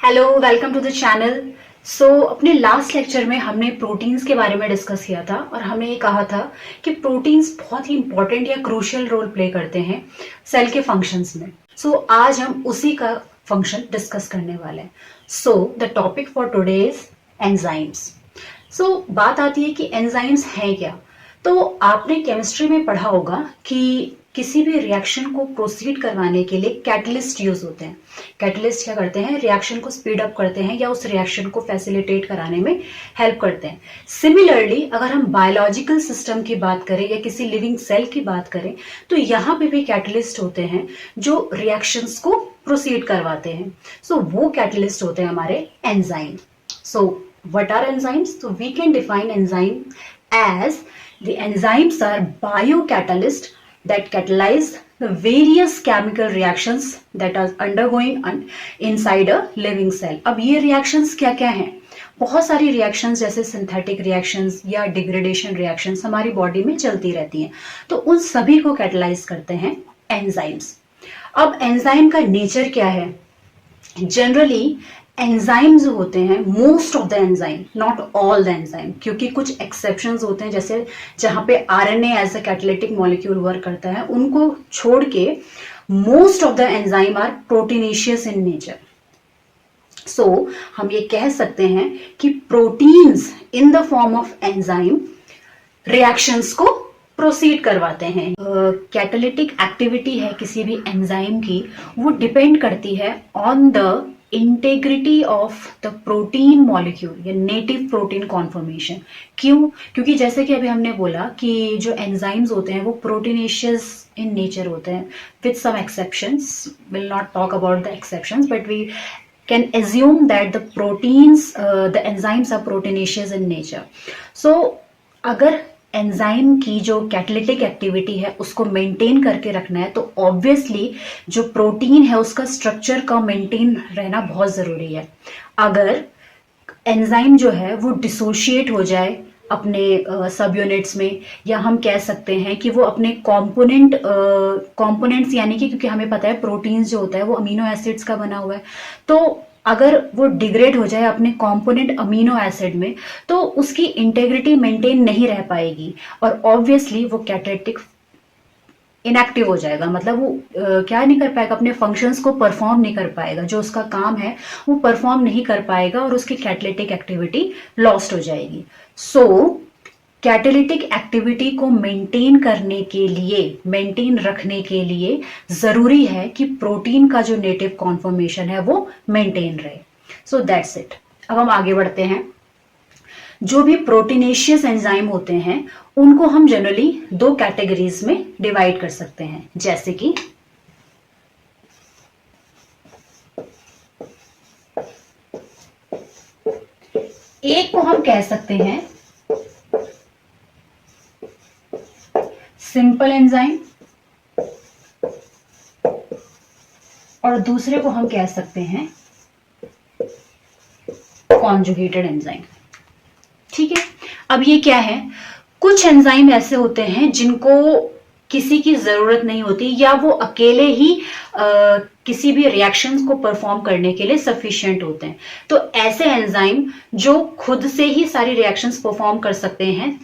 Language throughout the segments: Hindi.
Hello, welcome to the channel. अपने लास्ट लेक्चर में हमने प्रोटीन्स के बारे में डिस्कस किया था और हमने ये कहा था कि प्रोटीन्स बहुत ही इंपॉर्टेंट या क्रूशियल रोल प्ले करते हैं सेल के फंक्शंस में। आज हम उसी का फंक्शन डिस्कस करने वाले हैं। The topic for today is enzymes. बात आती है कि एंजाइम्स हैं क्या। तो आपने केमिस्ट्री में पढ़ा होगा कि किसी भी रिएक्शन को प्रोसीड करवाने के लिए कैटलिस्ट यूज होते हैं। कैटलिस्ट क्या करते हैं? रिएक्शन को स्पीड अप करते हैं या उस रिएक्शन को फैसिलिटेट कराने में हेल्प करते हैं। सिमिलरली अगर हम बायोलॉजिकल सिस्टम की बात करें या किसी लिविंग सेल की बात करें तो यहाँ पे भी कैटलिस्ट होते हैं जो रिएक्शंस को प्रोसीड करवाते हैं। वो कैटलिस्ट होते हैं हमारे enzyme. What are enzymes? So we can define enzyme as the enzymes are biocatalysts that catalyze the various chemical reactions that are undergoing inside a living cell. अब ये reactions क्या क्या हैं? बहुत सारी reactions जैसे synthetic reactions या degradation reactions हमारी बॉडी में चलती रहती हैं, तो उन सभी को catalyze करते हैं enzymes। अब enzyme का नेचर क्या है? जनरली एंजाइम जो होते हैं, most of the enzyme, not all the enzyme, क्योंकि कुछ एक्सेप्शंस होते हैं जैसे जहां पे RNA as a catalytic molecule work करता है, उनको छोड़ के most of the enzyme are proteinaceous in nature. हम ये कह सकते हैं कि proteins in the form of enzyme reactions को प्रोसीड करवाते हैं। कैटालिटिक एक्टिविटी है किसी भी एंजाइम की, वो डिपेंड करती है on the integrity of the protein molecule या नेटिव प्रोटीन कॉन्फॉर्मेशन। क्यों? क्योंकि जैसे कि अभी हमने बोला कि जो एंजाइम्स होते हैं वो प्रोटीनेशियस इन नेचर होते हैं with some exceptions. Will not talk about the exceptions but we can assume that the enzymes are proteinaceous in nature. अगर एंजाइम की जो कैटालिटिक एक्टिविटी है उसको मेंटेन करके रखना है तो ऑब्वियसली जो प्रोटीन है उसका स्ट्रक्चर का मेंटेन रहना बहुत जरूरी है। अगर एंजाइम जो है वो डिसोशिएट हो जाए अपने सब यूनिट्स में, या हम कह सकते हैं कि वो अपने कंपोनेंट्स यानी कि क्योंकि हमें पता है प्रोटीन्स जो होता है वो अमीनो एसिड्स का बना हुआ है, तो अगर वो डिग्रेड हो जाए अपने कंपोनेंट अमीनो एसिड में तो उसकी इंटेग्रिटी मेंटेन नहीं रह पाएगी और ऑब्वियसली वो कैटालिटिक इनएक्टिव हो जाएगा। मतलब वो क्या नहीं कर पाएगा, अपने फंक्शंस को परफॉर्म नहीं कर पाएगा, जो उसका काम है वो परफॉर्म नहीं कर पाएगा और उसकी कैटालिटिक एक्टिविटी लॉस्ट हो जाएगी। कैटालिटिक एक्टिविटी को मेंटेन रखने के लिए जरूरी है कि प्रोटीन का जो नेटिव कॉन्फॉर्मेशन है वो मेंटेन रहे। That's it. अब हम आगे बढ़ते हैं। जो भी प्रोटीनेशियस एंजाइम होते हैं उनको हम जनरली दो कैटेगरीज में डिवाइड कर सकते हैं, जैसे कि एक को हम कह सकते हैं सिंपल एंजाइम और दूसरे को हम कह सकते हैं कॉन्जुगेटेड एंजाइम। ठीक है, अब ये क्या है? कुछ एंजाइम ऐसे होते हैं जिनको किसी की जरूरत नहीं होती या वो अकेले ही किसी भी रिएक्शंस को परफॉर्म करने के लिए सफिशिएंट होते हैं। तो ऐसे एंजाइम जो खुद से ही सारी रिएक्शंस परफॉर्म कर सकते हैं,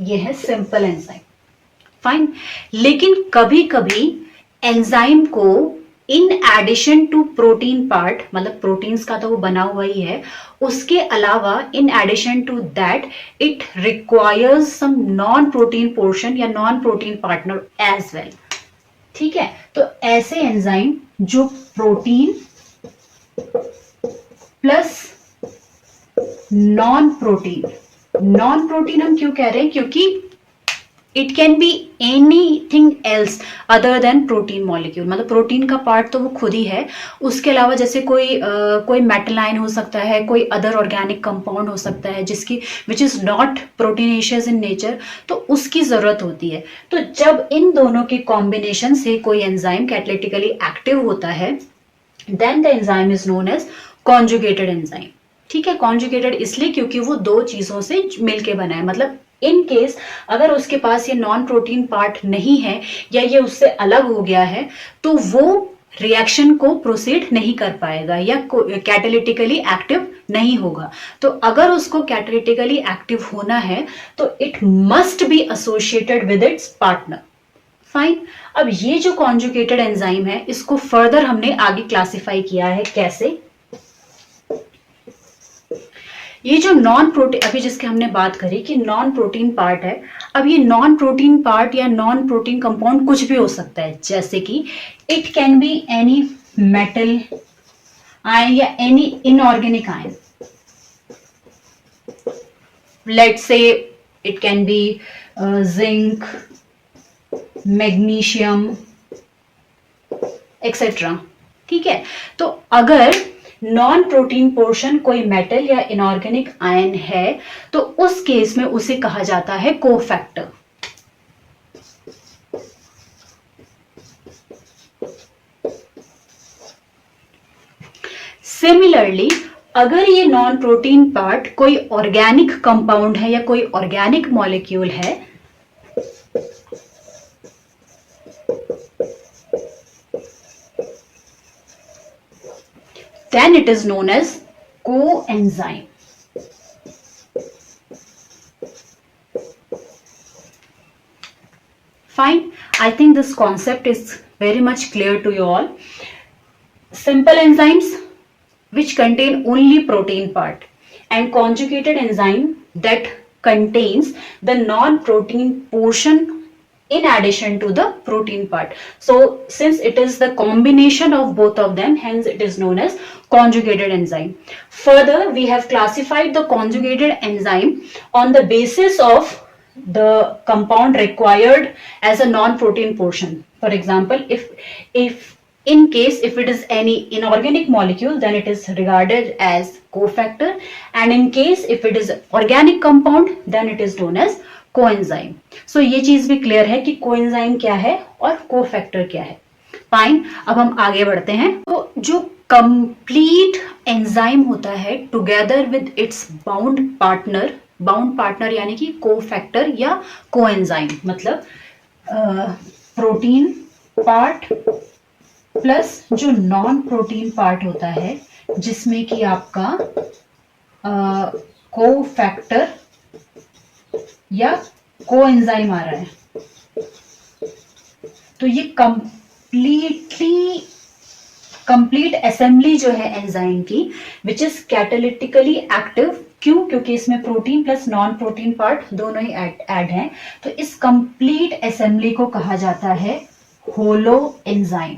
ये है सिंपल एंजाइम। फाइन। लेकिन कभी कभी एंजाइम को in addition to protein part, मतलब प्रोटीन्स का तो वो बना हुआ ही है, उसके अलावा in addition to that it requires some non protein portion या non protein partner as well. ठीक है, तो ऐसे एंजाइम जो प्रोटीन प्लस नॉन प्रोटीन हम क्यों कह रहे हैं? क्योंकि it can be anything else other than protein molecule. मतलब प्रोटीन का पार्ट तो वो खुद ही है, उसके अलावा जैसे कोई मेटल आयन हो सकता है, कोई अदर ऑर्गेनिक कंपाउंड हो सकता है जिसकी which is not proteinaceous in nature, तो उसकी जरूरत होती है। तो जब इन दोनों के कॉम्बिनेशन से कोई एंजाइम कैटालिटिकली एक्टिव होता है then the enzyme is known as conjugated enzyme. ठीक है, कॉन्जुगेटेड इसलिए क्योंकि वो दो चीजों से मिलके बना है। मतलब इन केस अगर उसके पास ये नॉन प्रोटीन पार्ट नहीं है या ये उससे अलग हो गया है तो वो रिएक्शन को प्रोसीड नहीं कर पाएगा या कैटालिटिकली एक्टिव नहीं होगा। तो अगर उसको कैटालिटिकली एक्टिव होना है तो it must be associated with its partner. Fine. अब ये जो कॉन्जुगेटेड एंजाइम है इसको फर्दर हमने आगे क्लासिफाई किया है। कैसे? ये जो नॉन प्रोटीन, अभी जिसके हमने बात करी कि नॉन प्रोटीन पार्ट है, अब ये नॉन प्रोटीन पार्ट या नॉन प्रोटीन कंपाउंड कुछ भी हो सकता है, जैसे कि it can be any metal ion या any inorganic ion. Let's say it can be zinc, magnesium etcetera. ठीक है, तो अगर नॉन प्रोटीन पोर्शन कोई मेटल या इनऑर्गेनिक आयन है तो उस केस में उसे कहा जाता है कोफैक्टर। सिमिलरली अगर ये नॉन प्रोटीन पार्ट कोई ऑर्गेनिक कंपाउंड है या कोई ऑर्गेनिक मॉलिक्यूल है then it is known as coenzyme. Fine. I think this concept is very much clear to you all. Simple enzymes which contain only protein part and conjugated enzyme that contains the non-protein portion in addition to the protein part. So since it is the combination of both of them, hence it is known as conjugated enzyme. Further, we have classified the conjugated enzyme on the basis of the compound required as a non-protein portion. For example, if in case if it is any inorganic molecule, then it is regarded as cofactor, and in case if it is organic compound, then it is known as coenzyme. So ये चीज भी क्लियर है कि कोएंजाइम क्या है और कोफैक्टर क्या है। फाइन, अब हम आगे बढ़ते हैं। तो जो कंप्लीट एंजाइम होता है together with its bound partner यानी कि कोफैक्टर या कोएंजाइम, मतलब प्रोटीन पार्ट प्लस जो नॉन प्रोटीन पार्ट होता है जिसमें कि आपका कोफैक्टर या कोएंजाइम आ रहा है, तो ये कंप्लीट असेंबली जो है एंजाइम की विच इज कैटालिटिकली एक्टिव। क्यों? क्योंकि इसमें protein plus non protein part दोनों ही ऐड हैं। तो इस कंप्लीट असेंबली को कहा जाता है होलो एंजाइम।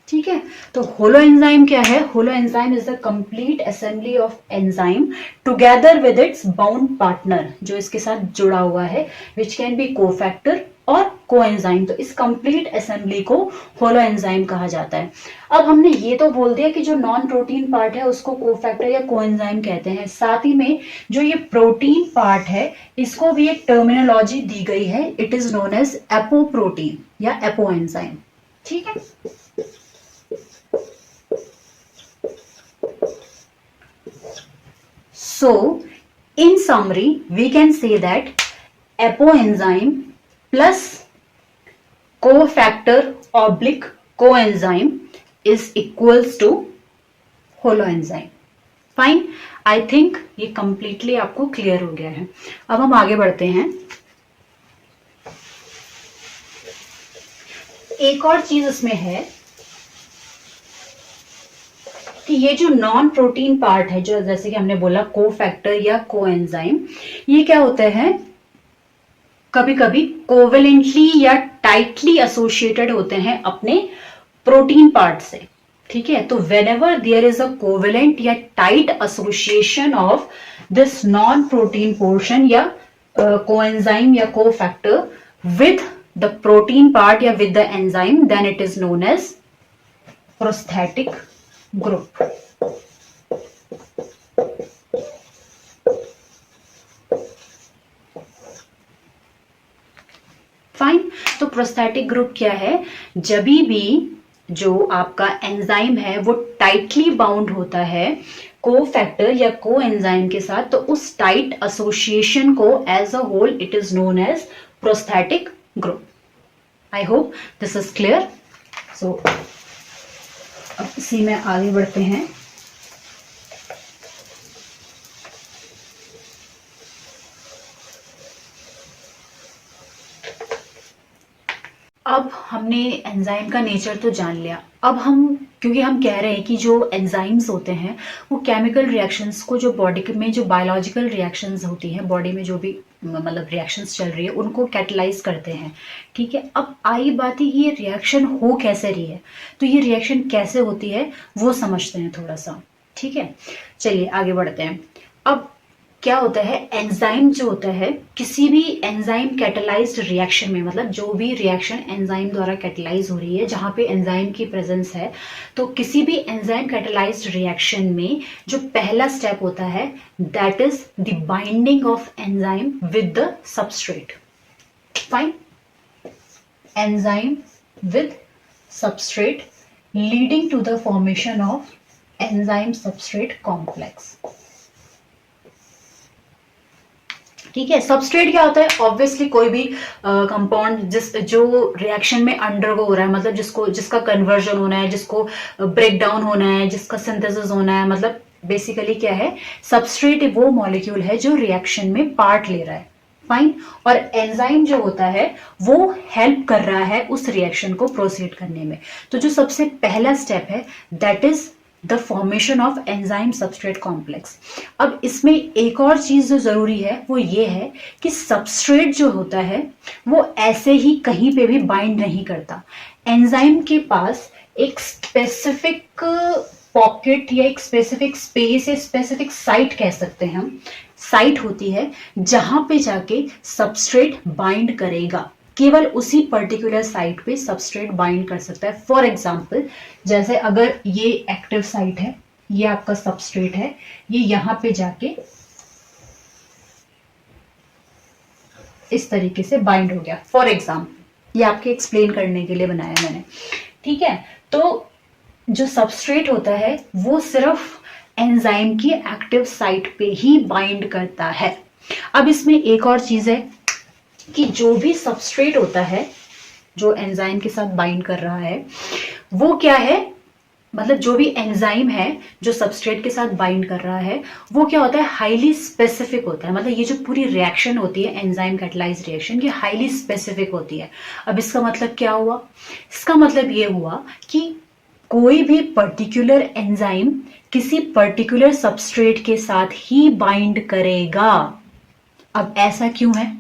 ठीक है, तो होलो एंजाइम क्या है? Holo enzyme is the complete assembly of enzyme together with its bound partner, जो इसके साथ जुड़ा हुआ है, विच कैन बी कोफैक्टर और कोएंजाइम। तो इस कंप्लीट असेंबली को होलो एंजाइम कहा जाता है। अब हमने ये तो बोल दिया कि जो नॉन प्रोटीन पार्ट है उसको कोफैक्टर या कोएंजाइम कहते हैं, साथ ही में जो ये प्रोटीन पार्ट है इसको भी एक टर्मिनोलॉजी दी गई है, it is known as apoprotein या एपोएंजाइम। ठीक है, so in summary we can say that apoenzyme plus cofactor oblique coenzyme is equals to holoenzyme. Fine, I think ये कंप्लीटली आपको क्लियर हो गया है। अब हम आगे बढ़ते हैं। एक और चीज इसमें है कि ये जो नॉन प्रोटीन पार्ट है, जो जैसे कि हमने बोला कोफैक्टर या कोएंजाइम, ये क्या होते हैं, कभी कभी कोवेलेंटली या टाइटली एसोसिएटेड होते हैं अपने प्रोटीन पार्ट से। ठीक है, तो whenever there is a covalent या tight association of this non protein portion या कोएंजाइम या cofactor with the protein part या with the enzyme, then it is known as prosthetic group. Fine, तो प्रोस्थेटिक ग्रुप क्या है? जब भी जो आपका एंजाइम है वो टाइटली बाउंड होता है कोफैक्टर या कोएंजाइम के साथ, तो उस टाइट एसोसिएशन को as a whole it is known as prosthetic group. I hope this is clear. So अब इसी में आगे बढ़ते हैं। अब हमने एंजाइम का नेचर तो जान लिया। अब हम, क्योंकि हम कह रहे हैं कि जो एंजाइम्स होते हैं वो केमिकल रिएक्शंस को, जो बॉडी में जो बायोलॉजिकल रिएक्शंस होती हैं, बॉडी में जो भी मतलब रिएक्शंस चल रही है उनको कैटलाइज करते हैं। ठीक है, अब आई बात है ये रिएक्शन हो कैसे रही है, तो ये रिएक्शन कैसे होती है वो समझते हैं थोड़ा सा। ठीक है, चलिए आगे बढ़ते हैं। अब क्या होता है, एंजाइम जो होता है, किसी भी एंजाइम कैटलाइज्ड रिएक्शन में, मतलब जो भी रिएक्शन एंजाइम द्वारा कैटलाइज हो रही है जहां पे एंजाइम की प्रेजेंस है, तो किसी भी एंजाइम कैटलाइज्ड रिएक्शन में जो पहला स्टेप होता है that is the binding of enzyme with the substrate. Fine, enzyme with substrate leading to the formation of enzyme substrate complex. ठीक है, सबस्ट्रेट क्या होता है, ऑब्वियसली कोई भी कंपाउंड जो रिएक्शन में अंडरगो हो रहा है, मतलब जिसका कन्वर्जन होना है, जिसको ब्रेक डाउन होना है, जिसका सिंथेसिस होना है, मतलब बेसिकली क्या है, सबस्ट्रेट वो मॉलिक्यूल है जो रिएक्शन में पार्ट ले रहा है। फाइन, और एंजाइम जो होता है वो हेल्प कर रहा है उस रिएक्शन को प्रोसीड करने में। तो जो सबसे पहला स्टेप है that is the formation of enzyme substrate complex. अब इसमें एक और चीज जो जरूरी है वो ये है कि सबस्ट्रेट जो होता है वो ऐसे ही कहीं पे भी बाइंड नहीं करता। एंजाइम के पास एक स्पेसिफिक पॉकेट या एक स्पेसिफिक स्पेस या स्पेसिफिक साइट कह सकते हैं हम, साइट होती है जहां पे जाके सबस्ट्रेट बाइंड करेगा। केवल उसी पर्टिकुलर साइट पे सबस्ट्रेट बाइंड कर सकता है। फॉर एग्जाम्पल, जैसे अगर ये एक्टिव साइट है, ये आपका सबस्ट्रेट है, ये यहां पे जाके इस तरीके से बाइंड हो गया। फॉर एग्जाम्पल, ये आपके एक्सप्लेन करने के लिए बनाया मैंने। ठीक है, तो जो सबस्ट्रेट होता है वो सिर्फ एंजाइम की एक्टिव साइट पे ही बाइंड करता है। अब इसमें एक और चीज है कि जो भी सबस्ट्रेट होता है जो एंजाइम के साथ बाइंड कर रहा है वो क्या है, मतलब जो भी एंजाइम है जो सबस्ट्रेट के साथ बाइंड कर रहा है वो क्या होता है, हाईली स्पेसिफिक होता है। मतलब ये जो पूरी रिएक्शन होती है एंजाइम कैटलाइज रिएक्शन, ये हाईली स्पेसिफिक होती है। अब इसका मतलब क्या हुआ, इसका मतलब ये हुआ कि कोई भी पर्टिकुलर एंजाइम किसी पर्टिकुलर सबस्ट्रेट के साथ ही बाइंड करेगा। अब ऐसा क्यों है,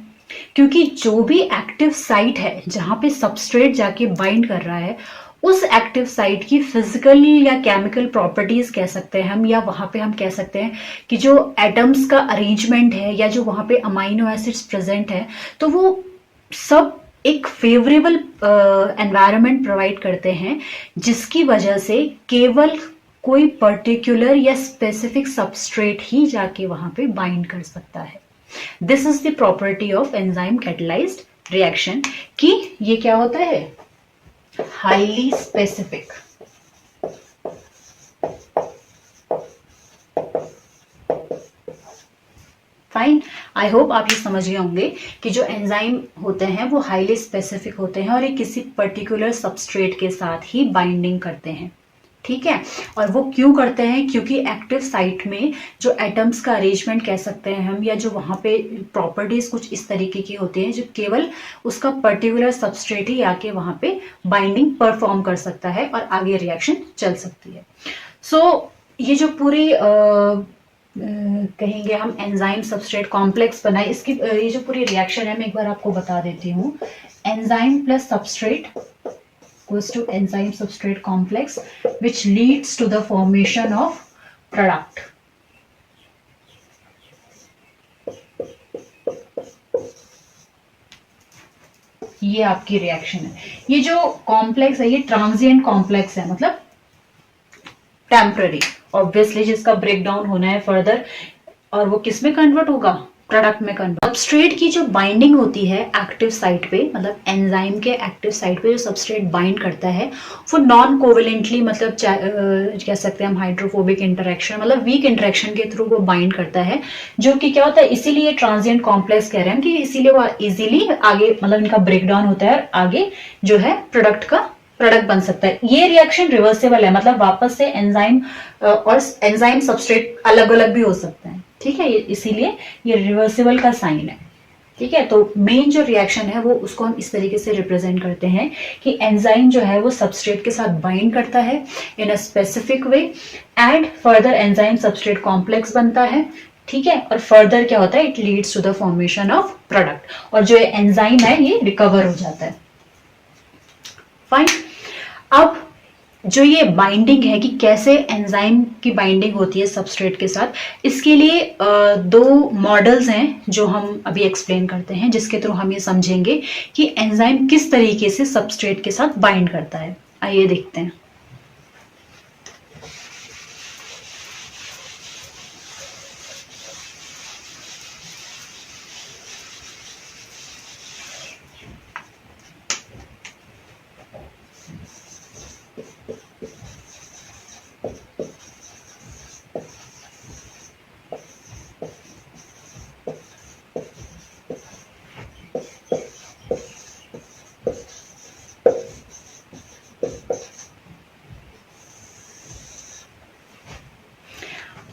क्योंकि जो भी एक्टिव साइट है जहां पे सबस्ट्रेट जाके बाइंड कर रहा है उस एक्टिव साइट की फिजिकल या केमिकल प्रॉपर्टीज कह सकते हैं हम, या वहां पे हम कह सकते हैं कि जो एटम्स का अरेंजमेंट है या जो वहां पे अमाइनो एसिड्स प्रेजेंट है, तो वो सब एक फेवरेबल एनवायरनमेंट प्रोवाइड करते हैं जिसकी वजह से केवल कोई पर्टिकुलर या स्पेसिफिक सबस्ट्रेट ही जाके वहां पे बाइंड कर सकता है। This is the property of enzyme catalysed reaction कि ये क्या होता है, highly specific. Fine, I hope आप ये समझ गए होंगे कि जो एंजाइम होते हैं वो हाईली स्पेसिफिक होते हैं और ये किसी पर्टिकुलर सबस्ट्रेट के साथ ही बाइंडिंग करते हैं। ठीक है, और वो क्यों करते हैं, क्योंकि एक्टिव साइट में जो एटम्स का अरेंजमेंट कह सकते हैं हम, या जो वहां पे प्रॉपर्टीज कुछ इस तरीके की होती हैं जो केवल उसका पर्टिकुलर सबस्ट्रेट ही आके वहां पे बाइंडिंग परफॉर्म कर सकता है और आगे रिएक्शन चल सकती है। सो ये जो पूरी कहेंगे हम एंजाइम सबस्ट्रेट कॉम्प्लेक्स बनाए, इसकी ये जो पूरी रिएक्शन है मैं एक बार आपको बता देती हूँ। Enzyme plus substrate equals to enzyme substrate complex which leads to the formation of product. ये आपकी रिएक्शन है। ये जो कॉम्प्लेक्स है ये ट्रांजिएंट कॉम्प्लेक्स है, मतलब टेम्पररी। ऑब्वियसली जिसका ब्रेक डाउन होना है फर्दर, और वो किस में कन्वर्ट होगा, प्रोडक्ट में कन्वर्ट। सबस्ट्रेट की जो बाइंडिंग होती है एक्टिव साइट पे, मतलब एंजाइम के एक्टिव साइट पे जो सबस्ट्रेट बाइंड करता है वो नॉन कोवेलेंटली, मतलब कह सकते हैं हम हाइड्रोफोबिक इंटरेक्शन, मतलब वीक इंटरेक्शन के थ्रू वो बाइंड करता है, जो कि क्या होता है, इसीलिए ट्रांजिएंट कॉम्प्लेक्स कह रहे हैं कि इसीलिए वो इजीली आगे, मतलब इनका ब्रेकडाउन होता है और आगे जो है प्रोडक्ट बन सकता है। ये रिएक्शन रिवर्सिबल है, मतलब वापस से एंजाइम और एंजाइम सबस्ट्रेट अलग अलग भी हो सकते हैं, ठीक है, इसीलिए ये रिवर्सिबल का साइन है, ठीक है। तो मेन जो रिएक्शन है वो उसको हम इस तरीके से रिप्रेजेंट करते हैं कि एंजाइम जो है वो सबस्ट्रेट के साथ बाइंड करता है in a specific way and further enzyme substrate complex बनता है, ठीक है, और फर्दर क्या होता है, it leads to the formation of product, और जो एंजाइम है ये रिकवर हो जाता है। फाइन। अब जो ये बाइंडिंग है कि कैसे एंजाइम की बाइंडिंग होती है सबस्ट्रेट के साथ, इसके लिए दो मॉडल्स हैं जो हम अभी एक्सप्लेन करते हैं, जिसके थ्रू हम ये समझेंगे कि एंजाइम किस तरीके से सबस्ट्रेट के साथ बाइंड करता है। आइए देखते हैं।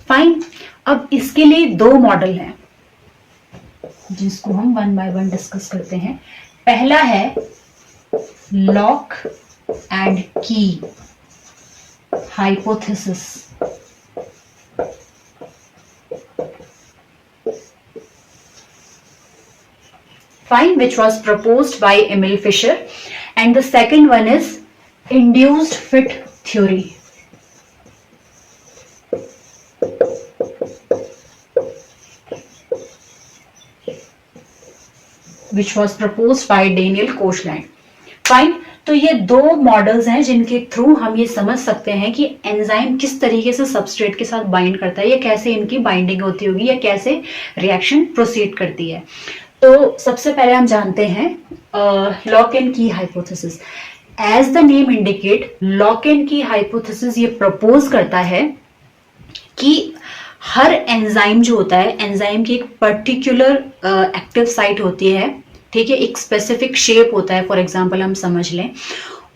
फाइन। अब इसके लिए दो मॉडल हैं जिसको हम वन बाय वन डिस्कस करते हैं। पहला है lock and key hypothesis. Fine, which was proposed by Emil Fischer, and the second one is induced fit theory. Which was proposed by Daniel Koshland. Fine, तो ये दो मॉडल्स हैं जिनके थ्रू हम ये समझ सकते हैं कि एंजाइम किस तरीके से सबस्ट्रेट के साथ बाइंड करता है, या कैसे इनकी बाइंडिंग होती होगी, या कैसे रिएक्शन प्रोसीड करती है। तो सबसे पहले हम जानते हैं lock and key hypothesis. As the name indicate, lock and key hypothesis ये प्रपोज करता है कि हर एंजाइम जो होता है, एंजाइम की एक पर्टिकुलर एक्टिव साइट होती है, ठीक है, एक स्पेसिफिक शेप होता है, फॉर एग्जांपल हम समझ लें,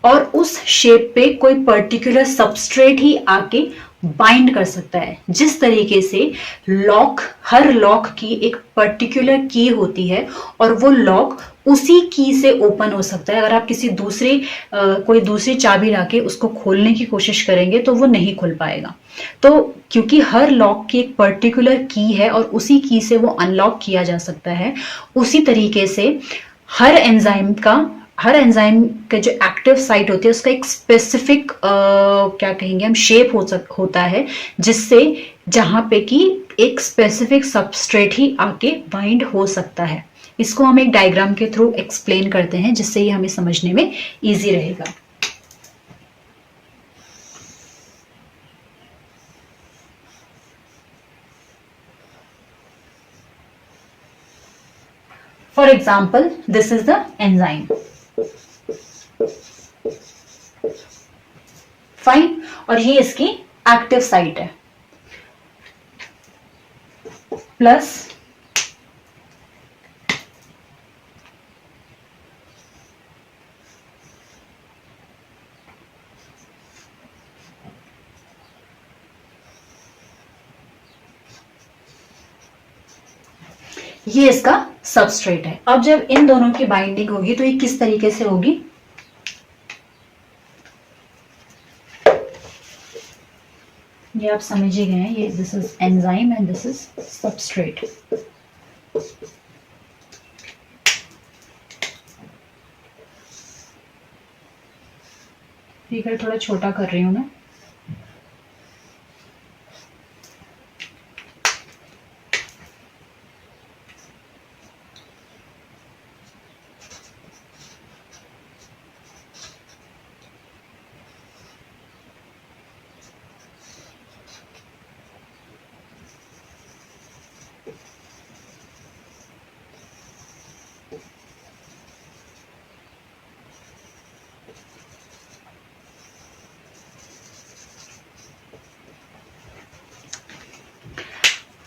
और उस शेप पे कोई पर्टिकुलर सबस्ट्रेट ही आके बाइंड कर सकता है। जिस तरीके से हर लॉक की एक पर्टिकुलर की होती है और वो लॉक उसी की से ओपन हो सकता है। अगर आप कोई दूसरी चाबी लाके उसको खोलने की कोशिश करेंगे तो वो नहीं खुल पाएगा। तो क्योंकि हर लॉक की एक पर्टिकुलर की है और उसी की से वो अनलॉक किया जा सकता है, उसी तरीके से हर एंजाइम का जो एक्टिव साइट होती है उसका एक स्पेसिफिक क्या कहेंगे हम, शेप होता है, जिससे जहां पे कि एक स्पेसिफिक सबस्ट्रेट ही आके बाइंड हो सकता है। इसको हम एक डायग्राम के थ्रू एक्सप्लेन करते हैं जिससे ये हमें समझने में इजी रहेगा। For example, this is the enzyme. Fine, और ये इसकी एक्टिव साइट है। प्लस ये इसका सबस्ट्रेट है। अब जब इन दोनों की बाइंडिंग होगी तो ये किस तरीके से होगी, ये आप समझ ही गए हैं। ये this is enzyme and this is substrate. Figure थोड़ा छोटा कर रही हूं मैं।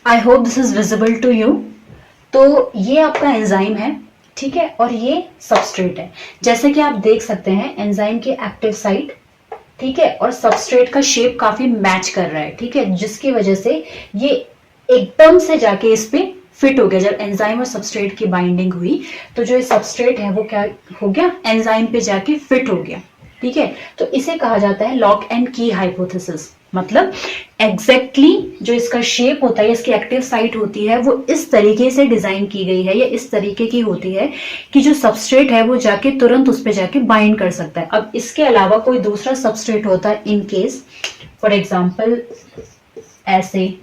I hope this is visible to you. तो ये आपका एंजाइम है, ठीक है, और ये सबस्ट्रेट है। जैसे कि आप देख सकते हैं एंजाइम के एक्टिव साइट, ठीक है, और सबस्ट्रेट का शेप काफी मैच कर रहा है, ठीक है, जिसकी वजह से ये एकदम से जाके इस पे फिट हो गया। जब एंजाइम और सबस्ट्रेट की बाइंडिंग हुई तो जो ये सबस्ट्रेट है वो क्या हो गया, एंजाइम पे जाके फिट हो गया, ठीक है। तो इसे कहा जाता है लॉक एंड की हाइपोथेसिस। मतलब एग्जैक्टली जो इसका शेप होता है, इसकी एक्टिव साइट होती है, वो इस तरीके से डिजाइन की गई है या इस तरीके की होती है कि जो सबस्ट्रेट है वो जाके तुरंत उस पे जाके बाइंड कर सकता है। अब इसके अलावा कोई दूसरा सबस्ट्रेट होता है, इन केस फॉर एग्जाम्पल ऐसे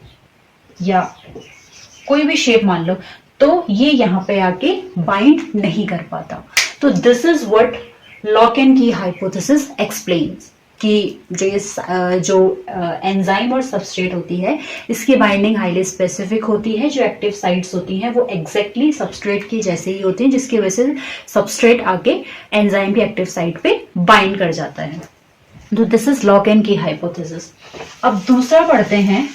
या कोई भी शेप मान लो, तो ये यहाँ पे आके बाइंड नहीं कर पाता। तो this is what lock and key hypothesis explains कि जो एंजाइम और सबस्ट्रेट होती है, इसकी बाइंडिंग हाईली स्पेसिफिक होती है। जो एक्टिव साइट्स होती हैं वो एग्जैक्टली सबस्ट्रेट की जैसे ही होती हैं, जिसकी वजह से सबस्ट्रेट आके एंजाइम की एक्टिव साइट पे बाइंड कर जाता है। तो this is lock and key hypothesis. अब दूसरा पढ़ते हैं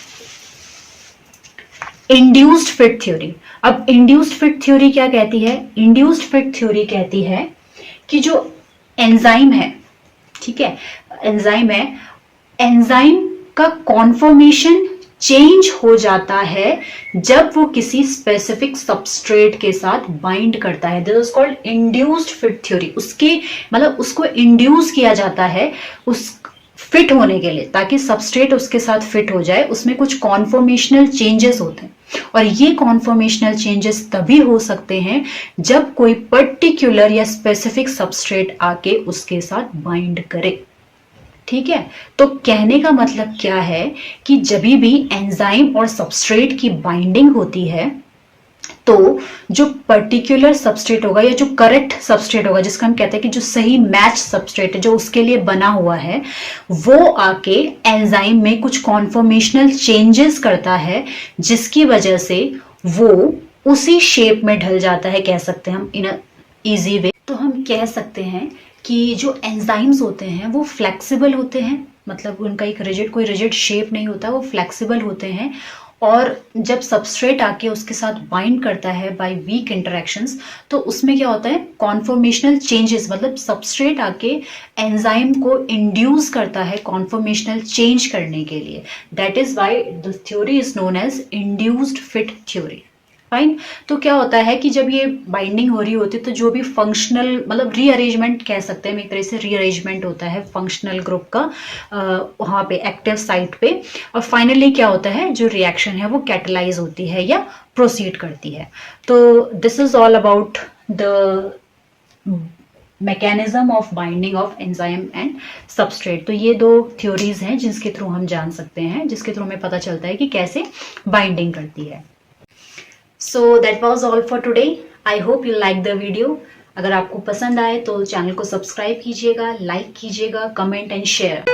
इंड्यूस्ड फिट थ्योरी। अब इंड्यूस्ड फिट थ्योरी क्या कहती है? इंड्यूस्ड फिट थ्योरी कहती है कि जो एंजाइम है, ठीक है, एंजाइम है, एंजाइम का कॉन्फॉर्मेशन चेंज हो जाता है जब वो किसी स्पेसिफिक सबस्ट्रेट के साथ बाइंड करता है। This is called induced fit theory. उसके मतलब उसको इंड्यूस किया जाता है उस फिट होने के लिए, ताकि सबस्ट्रेट उसके साथ फिट हो जाए। उसमें कुछ कॉन्फॉर्मेशनल चेंजेस होते हैं, और ये कॉन्फॉर्मेशनल चेंजेस तभी हो सकते हैं जब कोई पर्टिकुलर या स्पेसिफिक सबस्ट्रेट आके उसके साथ बाइंड करे, ठीक है। तो कहने का मतलब क्या है कि जब भी एंजाइम और सबस्ट्रेट की बाइंडिंग होती है तो जो पर्टिकुलर सबस्ट्रेट होगा या जो करेक्ट सबस्ट्रेट होगा, जिसका हम कहते हैं कि जो सही मैच सबस्ट्रेट है, जो उसके लिए बना हुआ है, वो आके एंजाइम में कुछ कॉन्फॉर्मेशनल चेंजेस करता है, जिसकी वजह से वो उसी शेप में ढल जाता है, कह सकते हैं हम इन अ इजी वे। तो हम कह सकते हैं कि जो एंजाइम्स होते हैं वो फ्लेक्सिबल होते हैं, मतलब उनका एक कोई रिजिड शेप नहीं होता, वो फ्लेक्सिबल होते हैं। और जब सबस्ट्रेट आके उसके साथ बाइंड करता है बाय वीक इंटरेक्शंस, तो उसमें क्या होता है, कॉन्फॉर्मेशनल चेंजेस, मतलब सबस्ट्रेट आके एंजाइम को इंड्यूस करता है कॉन्फॉर्मेशनल चेंज करने के लिए। That is why the theory is known as induced fit theory. Fine. तो क्या होता है कि जब ये बाइंडिंग हो रही होती है तो जो भी फंक्शनल, मतलब रीअरेंजमेंट कह सकते हैं, एक तरह से रीअरेंजमेंट होता है फंक्शनल ग्रुप का वहाँ पे एक्टिव साइट पे, और फाइनली क्या होता है, जो रिएक्शन है वो कैटलाइज होती है या प्रोसीड करती है। तो this is all about the mechanism of binding of enzyme and substrate. तो ये दो थ्योरीज हैं जिसके थ्रू हम जान सकते हैं, जिसके थ्रू हमें पता चलता है कि कैसे बाइंडिंग करती है। So that was all for today. I hope you like the video. अगर आपको पसंद आए तो चैनल को सब्सक्राइब कीजिएगा, लाइक कीजिएगा, कमेंट एंड शेयर।